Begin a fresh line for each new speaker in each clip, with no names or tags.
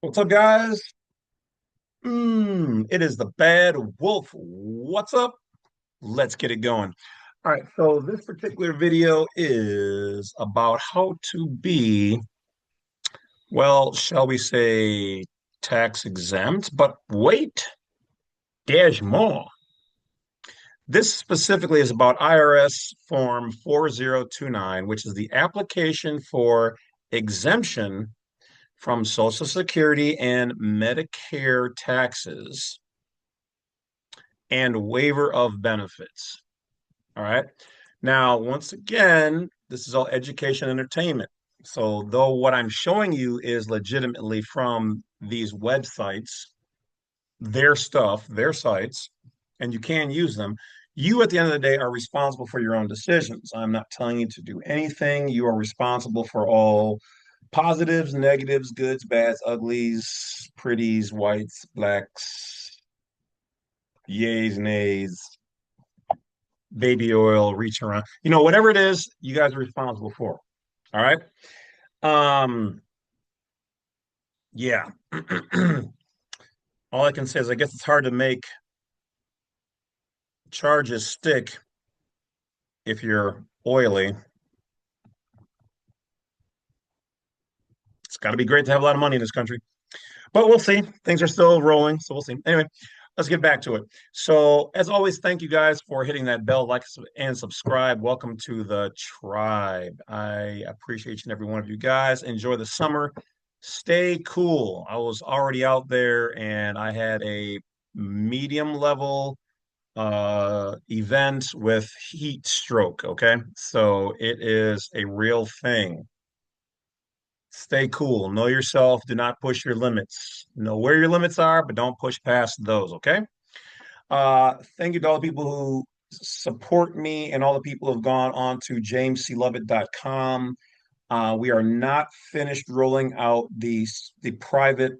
What's up, guys? It is the Bad Wolf. What's up? Let's get it going. All right, so this particular video is about how to be, well, shall we say, tax exempt, but wait, there's more. This specifically is about IRS Form 4029, which is the application for exemption from Social Security and Medicare taxes and waiver of benefits. All right. Now, once again, this is all education entertainment. So, though what I'm showing you is legitimately from these websites, their stuff, their sites, and you can use them, you at the end of the day are responsible for your own decisions. I'm not telling you to do anything. You are responsible for all positives, negatives, goods, bads, uglies, pretties, whites, blacks, yays, nays, baby oil, reach around, whatever it is, you guys are responsible for. All right. Um, yeah. All I can say is I guess it's hard to make charges stick if you're oily. It's got to be great to have a lot of money in this country. But we'll see. Things are still rolling, so we'll see. Anyway, let's get back to it. So, as always, thank you guys for hitting that bell, like, and subscribe. Welcome to the tribe. I appreciate each and every one of you guys. Enjoy the summer. Stay cool. I was already out there and I had a medium level event with heat stroke. Okay. So, it is a real thing. Stay cool. Know yourself. Do not push your limits. Know where your limits are, but don't push past those. Okay. Thank you to all the people who support me and all the people who have gone on to jamesclovett.com. We are not finished rolling out the private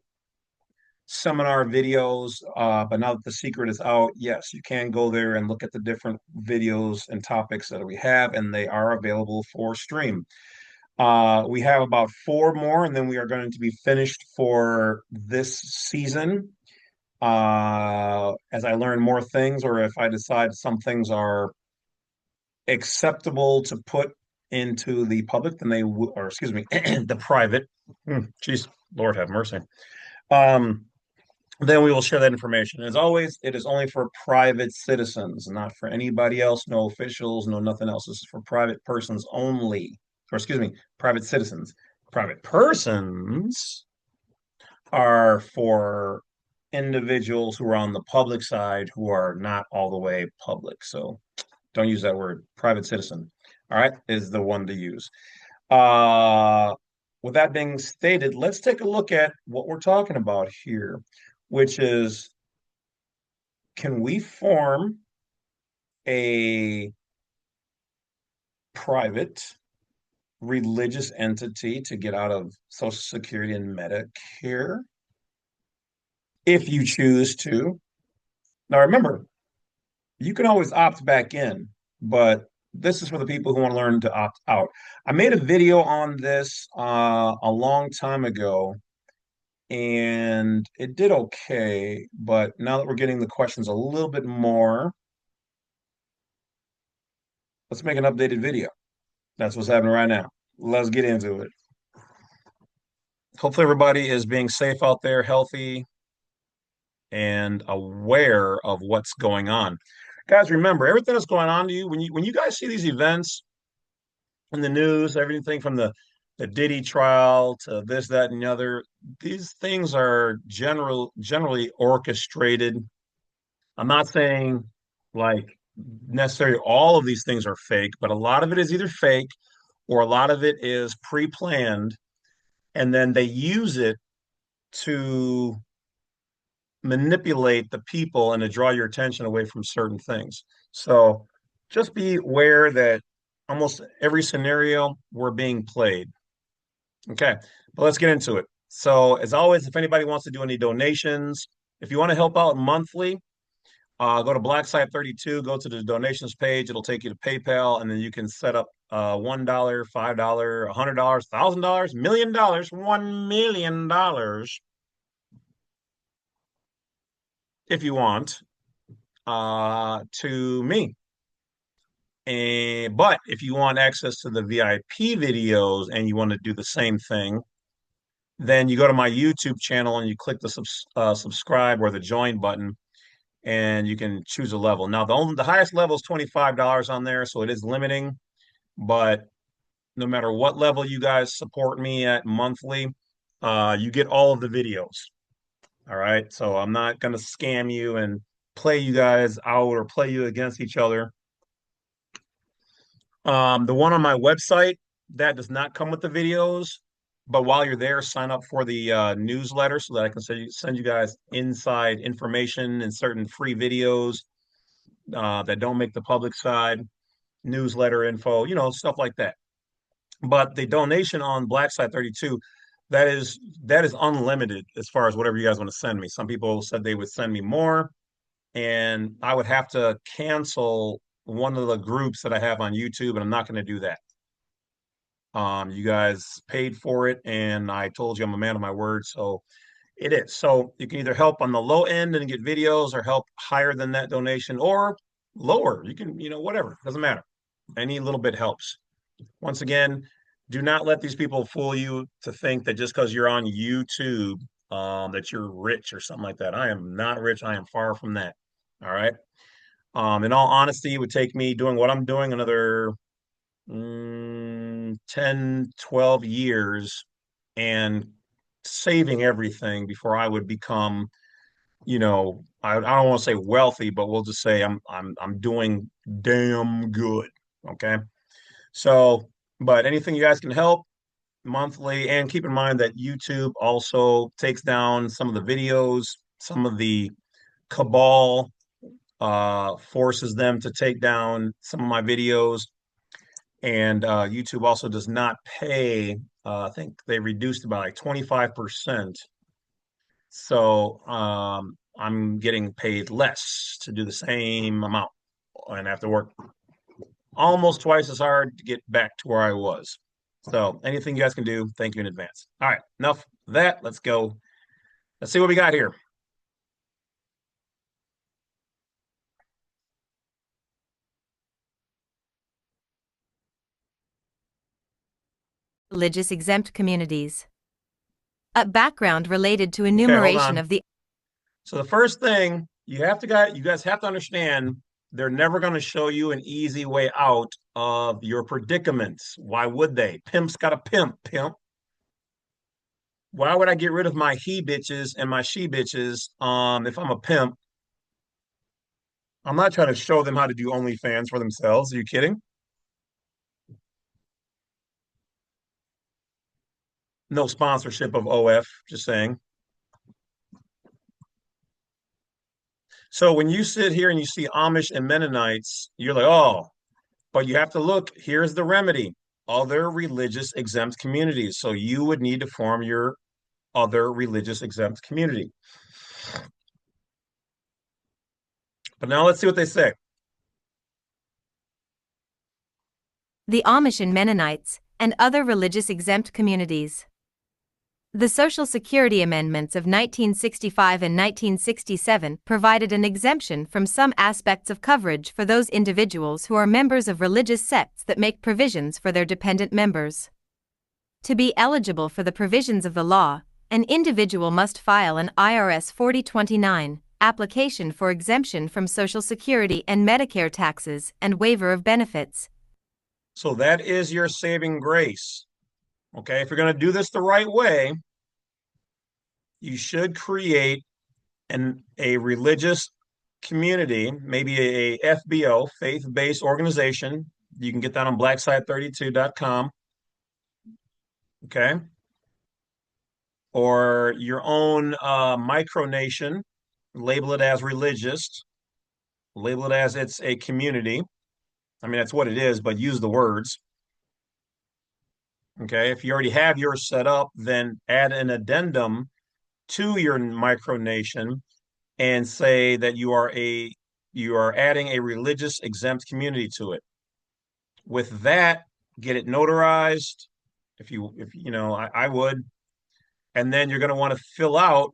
seminar videos, but now that the secret is out, yes, you can go there and look at the different videos and topics that we have, and they are available for stream. We have about four more, and then we are going to be finished for this season. As I learn more things, or if I decide some things are acceptable to put into the public, then or excuse me, the private. Jeez, Lord have mercy. Um, then we will share that information. As always, it is only for private citizens, not for anybody else, no officials, no nothing else. This is for private persons only, or excuse me, private citizens. Private persons are for individuals who are on the public side who are not all the way public. So don't use that word. Private citizen, all right, is the one to use. Uh, with that being stated, let's take a look at what we're talking about here, which is, can we form a private religious entity to get out of Social Security and Medicare if you choose to? Now, remember, you can always opt back in, but this is for the people who want to learn to opt out. I made a video on this a long time ago, and it did okay. But now that we're getting the questions a little bit more, let's make an updated video. That's what's happening right now. Let's get into it. Hopefully, everybody is being safe out there, healthy, and aware of what's going on. Guys, remember everything that's going on to you when you guys see these events in the news, everything from the Diddy trial to this, that, and the other. These things are generally orchestrated. I'm not saying like necessarily all of these things are fake, but a lot of it is either fake or a lot of it is pre-planned, and then they use it to manipulate the people and to draw your attention away from certain things. So just be aware that almost every scenario we're being played. Okay, but let's get into it. So, as always, if anybody wants to do any donations, if you want to help out monthly, go to Black Site 32, go to the donations page. It'll take you to PayPal, and then you can set up $1, $5, $100, $1,000, $1 million, $1 million. if you want, to me. But if you want access to the VIP videos and you want to do the same thing, then you go to my YouTube channel and you click the subscribe or the join button, and you can choose a level. Now, the highest level is $25 on there, so it is limiting. But no matter what level you guys support me at monthly, you get all of the videos. All right. So I'm not going to scam you and play you guys out or play you against each other. The one on my website, that does not come with the videos. But while you're there, sign up for the newsletter so that I can send you guys inside information and certain free videos that don't make the public side, newsletter info, stuff like that. But the donation on Black Site 32, that is unlimited as far as whatever you guys want to send me. Some people said they would send me more, and I would have to cancel one of the groups that I have on YouTube, and I'm not going to do that. You guys paid for it, and I told you I'm a man of my word, so it is. So you can either help on the low end and get videos, or help higher than that donation, or lower. You can, whatever. Doesn't matter. Any little bit helps. Once again, do not let these people fool you to think that just because you're on YouTube, that you're rich or something like that. I am not rich. I am far from that. All right. In all honesty, it would take me doing what I'm doing another 10, 12 years and saving everything before I would become, I don't want to say wealthy, but we'll just say I'm doing damn good. Okay. So, but anything you guys can help monthly, and keep in mind that YouTube also takes down some of the videos, some of the cabal forces them to take down some of my videos. And YouTube also does not pay, I think they reduced about like 25%. So I'm getting paid less to do the same amount and have to work almost twice as hard to get back to where I was. So anything you guys can do, thank you in advance. All right, enough of that. Let's go. Let's see what we got here.
Religious exempt communities. A background related to
Okay, hold
enumeration
on.
of the
So the first thing you guys have to understand, they're never going to show you an easy way out of your predicaments. Why would they? Pimp's got a pimp. Why would I get rid of my he bitches and my she bitches if I'm a pimp? I'm not trying to show them how to do OnlyFans for themselves. Are you kidding? No sponsorship of OF, just saying. So when you sit here and you see Amish and Mennonites, you're like, oh, but you have to look, here's the remedy. Other religious exempt communities. So you would need to form your other religious exempt community. But now let's see what they say.
Amish and Mennonites, and other religious exempt communities. The Social Security Amendments of 1965 and 1967 provided an exemption from some aspects of coverage for those individuals who are members of religious sects that make provisions for their dependent members. To be eligible for the provisions of the law, an individual must file an IRS 4029 application for exemption from Social Security and Medicare taxes and waiver of benefits.
So that is your saving grace. Okay, if you're going to do this the right way, you should create a religious community, maybe a FBO, faith-based organization. You can get that on blacksite32.com. Okay. Or your own micronation, label it as religious, label it as it's a community. I mean, that's what it is, but use the words. Okay. If you already have yours set up, then add an addendum to your micronation and say that you are adding a religious exempt community to it. With that, get it notarized. If you know, I would. And then you're going to want to fill out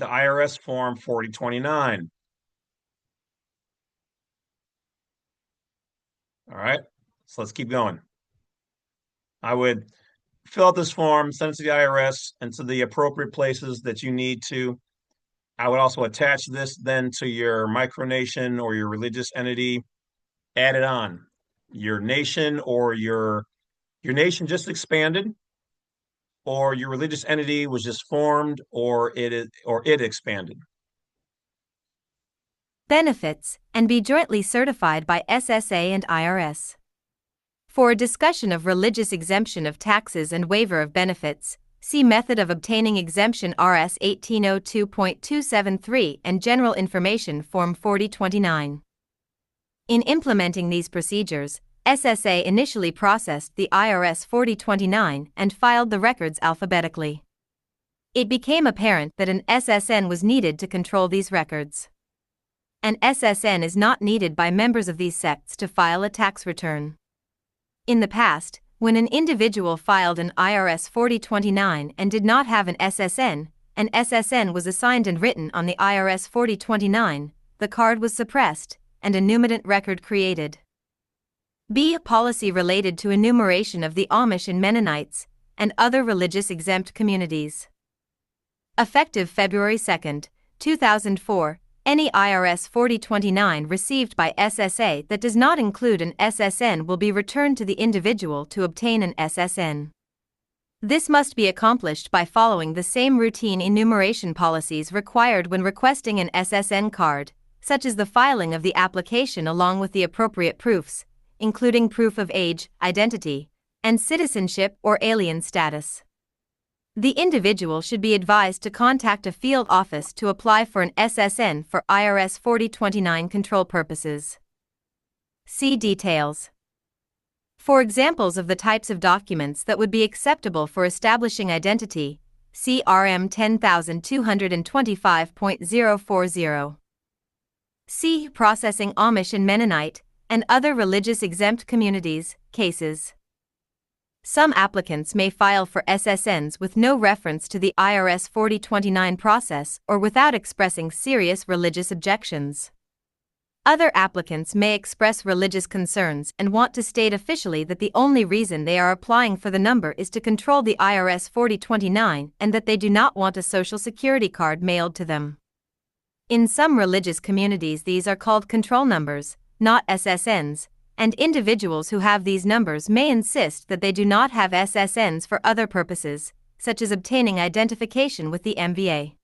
the IRS form 4029. All right, so let's keep going. I would fill out this form, send it to the IRS and to the appropriate places that you need to. I would also attach this then to your micronation or your religious entity, add it on. Your nation or your nation just expanded, or your religious entity was just formed, or it expanded.
Benefits, and be jointly certified by SSA and IRS. For a discussion of religious exemption of taxes and waiver of benefits, see Method of Obtaining Exemption RS 1802.273 and General Information Form 4029. In implementing these procedures, SSA initially processed the IRS 4029 and filed the records alphabetically. It became apparent that an SSN was needed to control these records. An SSN is not needed by members of these sects to file a tax return. In the past, when an individual filed an IRS 4029 and did not have an SSN was assigned and written on the IRS 4029, the card was suppressed, and a numitant record created. B. Policy related to enumeration of the Amish and Mennonites, and other religious exempt communities. Effective February 2, 2004, any IRS 4029 received by SSA that does not include an SSN will be returned to the individual to obtain an SSN. This must be accomplished by following the same routine enumeration policies required when requesting an SSN card, such as the filing of the application along with the appropriate proofs, including proof of age, identity, and citizenship or alien status. The individual should be advised to contact a field office to apply for an SSN for IRS 4029 control purposes. See details. For examples of the types of documents that would be acceptable for establishing identity, see RM 10225.040. See Processing Amish and Mennonite and other religious exempt communities cases. Some applicants may file for SSNs with no reference to the IRS 4029 process or without expressing serious religious objections. Other applicants may express religious concerns and want to state officially that the only reason they are applying for the number is to control the IRS 4029 and that they do not want a Social Security card mailed to them. In some religious communities, these are called control numbers, not SSNs, and individuals who have these numbers may insist that they do not have SSNs for other purposes, such as obtaining identification with the MVA.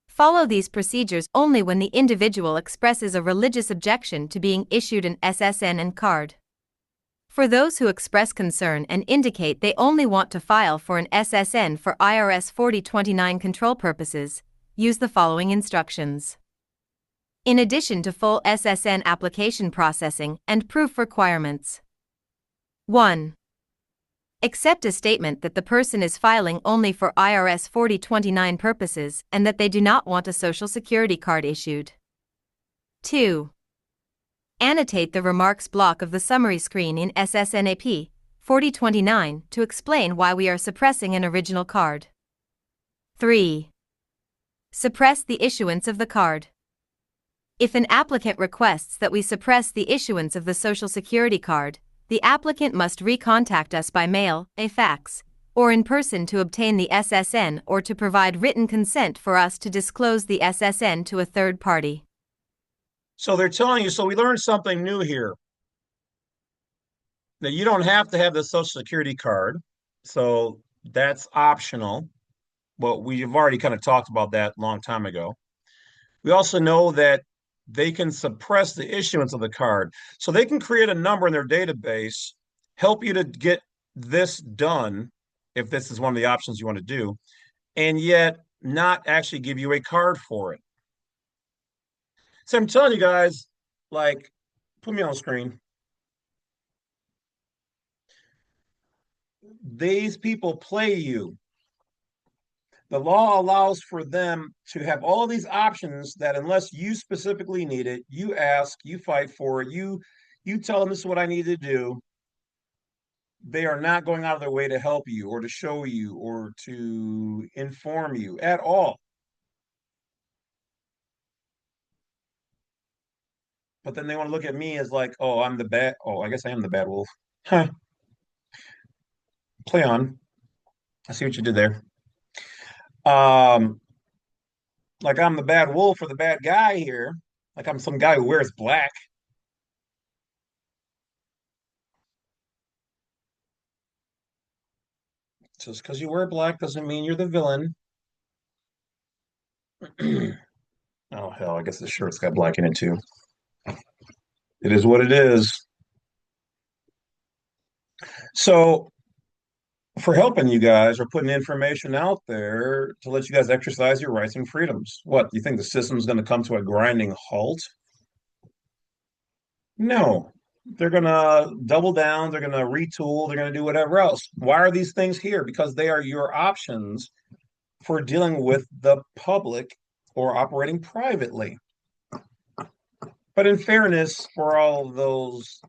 Follow these procedures only when the individual expresses a religious objection to being issued an SSN and card. For those who express concern and indicate they only want to file for an SSN for IRS 4029 control purposes, use the following instructions. In addition to full SSN application processing and proof requirements. 1. Accept a statement that the person is filing only for IRS 4029 purposes and that they do not want a Social Security card issued. 2. Annotate the remarks block of the summary screen in SSNAP 4029 to explain why we are suppressing an original card. 3. Suppress the issuance of the card. If an applicant requests that we suppress the issuance of the Social Security card, the applicant must recontact us by mail, a fax, or in person to obtain the SSN or to provide written consent for us to disclose the SSN to a third party.
So they're telling you, so we learned something new here. That you don't have to have the Social Security card, so that's optional. Well, we've already kind of talked about that a long time ago. We also know that they can suppress the issuance of the card. So they can create a number in their database, help you to get this done, if this is one of the options you want to do, and yet not actually give you a card for it. So I'm telling you guys, like, put me on the screen. These people play you. The law allows for them to have all these options that unless you specifically need it, you ask, you fight for it, you tell them this is what I need to do. They are not going out of their way to help you or to show you or to inform you at all. but then they want to look at me as like, oh, I'm the bad. Oh, I guess I am the bad wolf. Huh. Play on. I see what you did there. Um, like I'm the bad wolf or the bad guy here. Like I'm some guy who wears black. Just because you wear black doesn't mean you're the villain. Oh hell, I guess the shirt's got black in it too. It is what it is. So for helping you guys or putting information out there to let you guys exercise your rights and freedoms. What, do you think the system's going to come to a grinding halt? No. They're going to double down, they're going to retool, they're going to do whatever else. Why are these things here? Because they are your options for dealing with the public or operating privately. But in fairness, for all those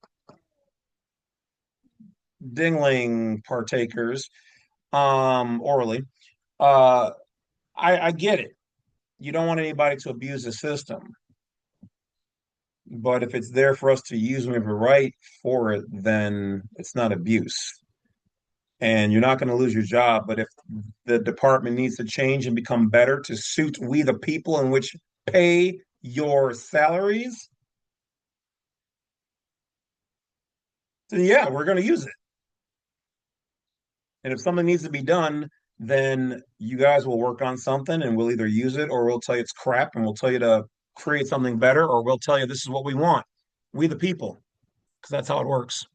dingling partakers, orally, uh, I get it. You don't want anybody to abuse the system. But if it's there for us to use and we have a right for it, then it's not abuse. And you're not going to lose your job. But if the department needs to change and become better to suit we the people in which pay your salaries, then yeah, we're going to use it. And if something needs to be done, then you guys will work on something and we'll either use it or we'll tell you it's crap and we'll tell you to create something better or we'll tell you this is what we want. We the people, because that's how it works.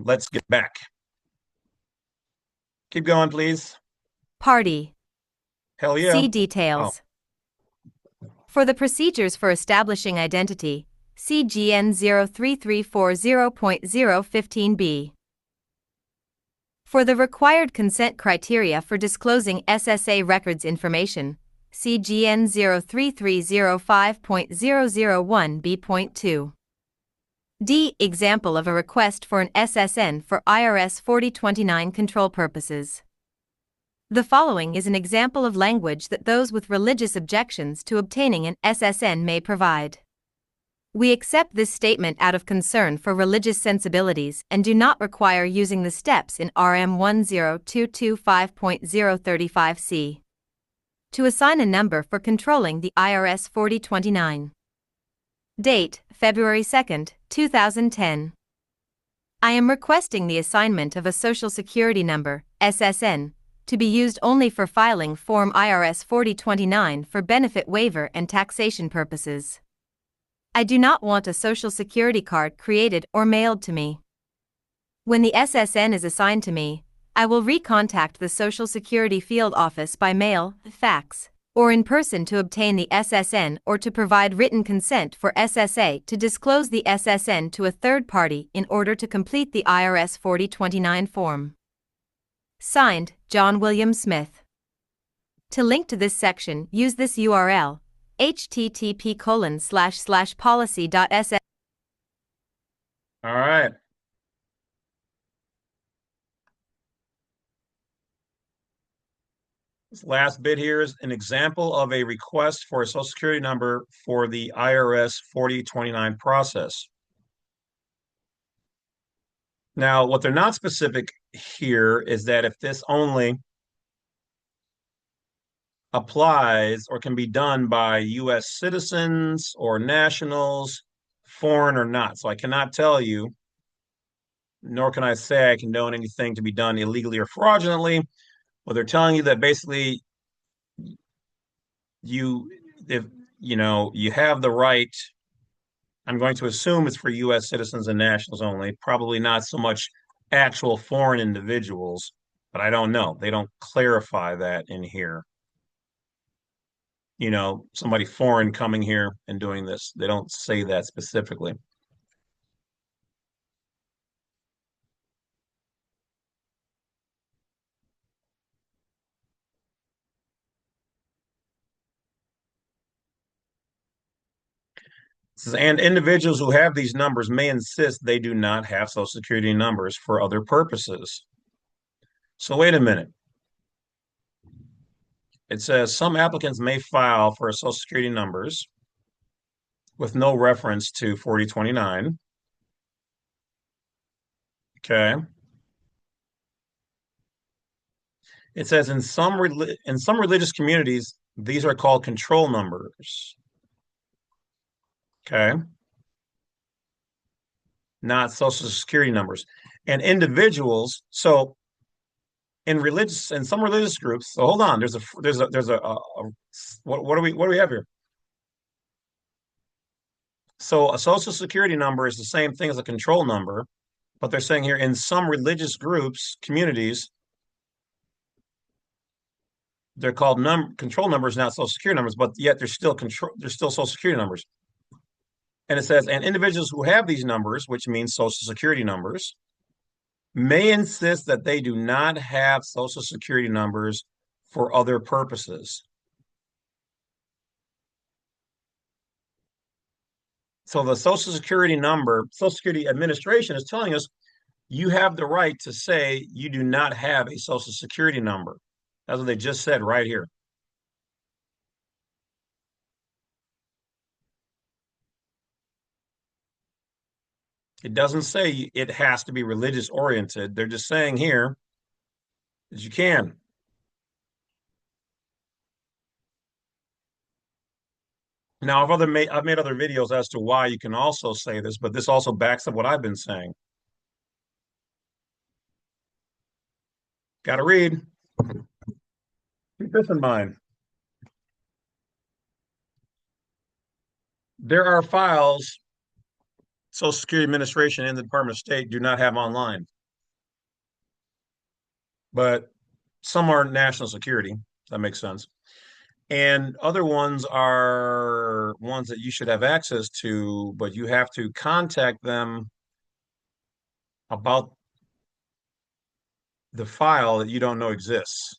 Let's get back. Keep going, please.
Party.
Hell yeah.
See
Oh,
details. For the procedures for establishing identity, see GN 03340.015b. For the required consent criteria for disclosing SSA records information, see GN 03305.001b.2. D. Example of a request for an SSN for IRS-4029 control purposes. The following is an example of language that those with religious objections to obtaining an SSN may provide. We accept this statement out of concern for religious sensibilities and do not require using the steps in RM 10225.035c. To assign a number for controlling the IRS 4029. Date, February 2, 2010. I am requesting the assignment of a Social Security number, SSN, to be used only for filing Form IRS 4029 for benefit waiver and taxation purposes. I do not want a Social Security card created or mailed to me. When the SSN is assigned to me, I will recontact the Social Security field office by mail, fax, or in person to obtain the SSN or to provide written consent for SSA to disclose the SSN to a third party in order to complete the IRS 4029 form. Signed, John William Smith. To link to this section, use this URL, http://policy.ss.
all right. This last bit here is an example of a request for a Social Security number for the IRS 4029 process. Now, what they're not specific here is that if this only applies or can be done by U.S. citizens or nationals, foreign or not. So I cannot tell you, nor can I say I condone anything to be done illegally or fraudulently. Well, they're telling you that basically you, if you have the right. I'm going to assume it's for U.S. citizens and nationals only, probably not so much actual foreign individuals, but I don't know. They don't clarify that in here. Somebody foreign coming here and doing this. They don't say that specifically. And individuals who have these numbers may insist they do not have Social Security numbers for other purposes. So wait a minute. It says some applicants may file for Social Security numbers with no reference to 4029. Okay. It says in some religious communities, these are called control numbers. Okay. Not social security numbers. And individuals, so in some religious groups, so hold on, what do we have here? So a social security number is the same thing as a control number, but they're saying here in some religious groups, communities, they're called control numbers, not social security numbers, but yet they're still social security numbers. And it says, and individuals who have these numbers, which means social security numbers, may insist that they do not have social security numbers for other purposes. So the Social Security number, Social Security Administration is telling us you have the right to say you do not have a Social Security number. That's what they just said right here. It doesn't say it has to be religious oriented. They're just saying here that you can. Now, I've made other videos as to why you can also say this, but this also backs up what I've been saying. Got to read. Keep this in mind. There are files Social Security Administration and the Department of State do not have online, but some are national security. That makes sense. And other ones are ones that you should have access to, but you have to contact them about the file that you don't know exists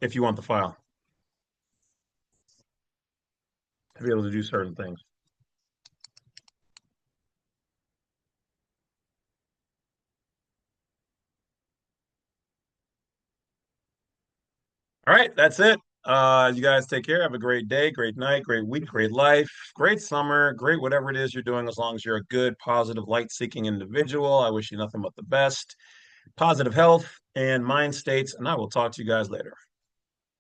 if you want the file to be able to do certain things. All right, that's it. You guys take care. Have a great day, great night, great week, great life, great summer, great whatever it is you're doing, as long as you're a good, positive, light-seeking individual. I wish you nothing but the best, positive health and mind states, and I will talk to you guys later.